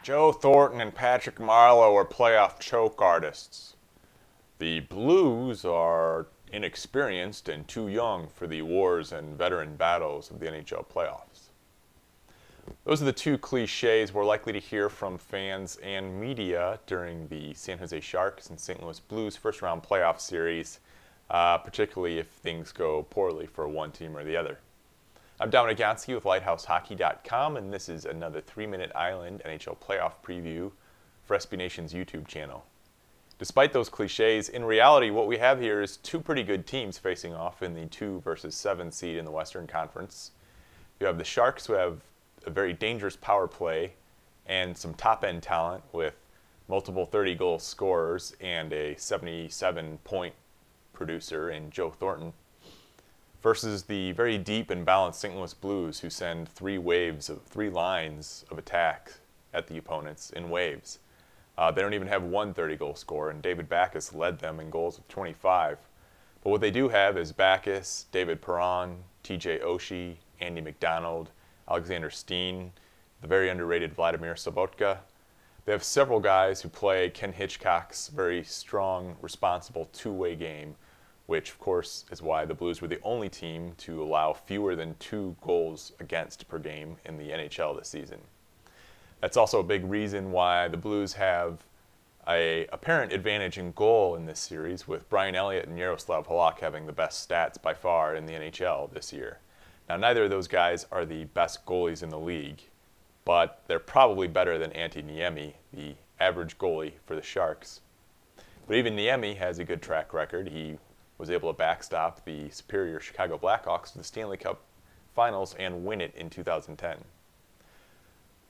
Joe Thornton and Patrick Marleau are playoff choke artists. The Blues are inexperienced and too young for the wars and veteran battles of the NHL playoffs. Those are the two cliches we're likely to hear from fans and media during the San Jose Sharks and St. Louis Blues first-round playoff series, particularly if things go poorly for one team or the other. I'm Dominic Jansky with LighthouseHockey.com, and this is another 3-Minute Island NHL playoff preview for SB Nation's YouTube channel. Despite those cliches, in reality what we have here is two pretty good teams facing off in the 2 versus 7 seed in the Western Conference. You have the Sharks, who have a very dangerous power play and some top-end talent with multiple 30-goal scorers and a 77-point producer in Joe Thornton, versus the very deep and balanced St. Louis Blues, who send three lines of attack at the opponents in waves. They don't even have one 30-goal scorer, and David Backes led them in goals with 25. But what they do have is Backes, David Perron, TJ Oshie, Andy McDonald, Alexander Steen, the very underrated Vladimir Sobotka. They have several guys who play Ken Hitchcock's very strong, responsible two-way game, which of course is why the Blues were the only team to allow fewer than 2 goals against per game in the NHL this season. That's also a big reason why the Blues have an apparent advantage in goal in this series, with Brian Elliott and Yaroslav Halak having the best stats by far in the NHL this year. Now, neither of those guys are the best goalies in the league, but they're probably better than Antti Niemi, the average goalie for the Sharks. But even Niemi has a good track record. He was able to backstop the superior Chicago Blackhawks to the Stanley Cup Finals and win it in 2010.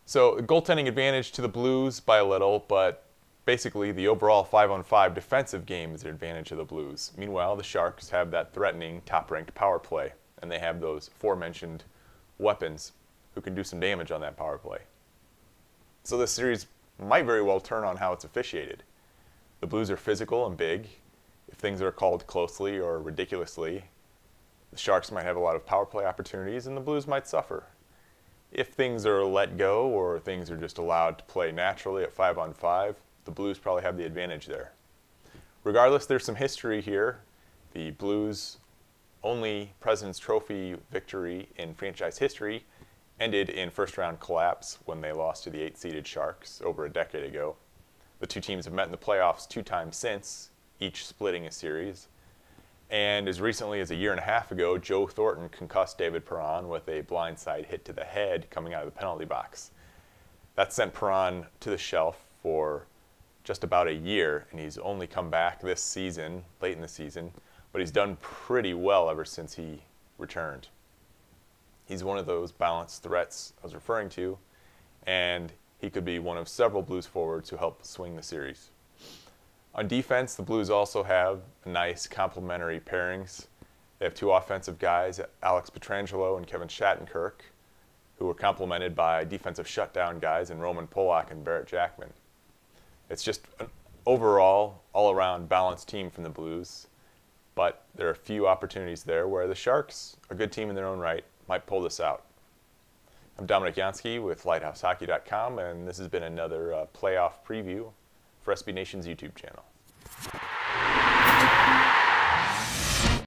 So a goaltending advantage to the Blues by a little, but basically the overall 5-on-5 defensive game is an advantage of the Blues. Meanwhile, the Sharks have that threatening top-ranked power play, and they have those aforementioned weapons who can do some damage on that power play. So this series might very well turn on how it's officiated. The Blues are physical and big. If things are called closely or ridiculously, the Sharks might have a lot of power play opportunities and the Blues might suffer. If things are let go or things are just allowed to play naturally at 5-on-5, the Blues probably have the advantage there. Regardless, there's some history here. The Blues' only President's Trophy victory in franchise history ended in first-round collapse when they lost to the 8-seeded Sharks over a decade ago. The two teams have met in the playoffs 2 times since, each splitting a series. And as recently as a year and a half ago, Joe Thornton concussed David Perron with a blindside hit to the head coming out of the penalty box. That sent Perron to the shelf for just about a year, and he's only come back this season, late in the season, but he's done pretty well ever since he returned. He's one of those balanced threats I was referring to, and he could be one of several Blues forwards who help swing the series. On defense, the Blues also have nice complementary pairings. They have 2 offensive guys, Alex Pietrangelo and Kevin Shattenkirk, who are complemented by defensive shutdown guys in Roman Polak and Barrett Jackman. It's just an overall, all-around balanced team from the Blues, but there are a few opportunities there where the Sharks, a good team in their own right, might pull this out. I'm Dominic Jansky with LighthouseHockey.com, and this has been another playoff preview for SB Nation's YouTube channel.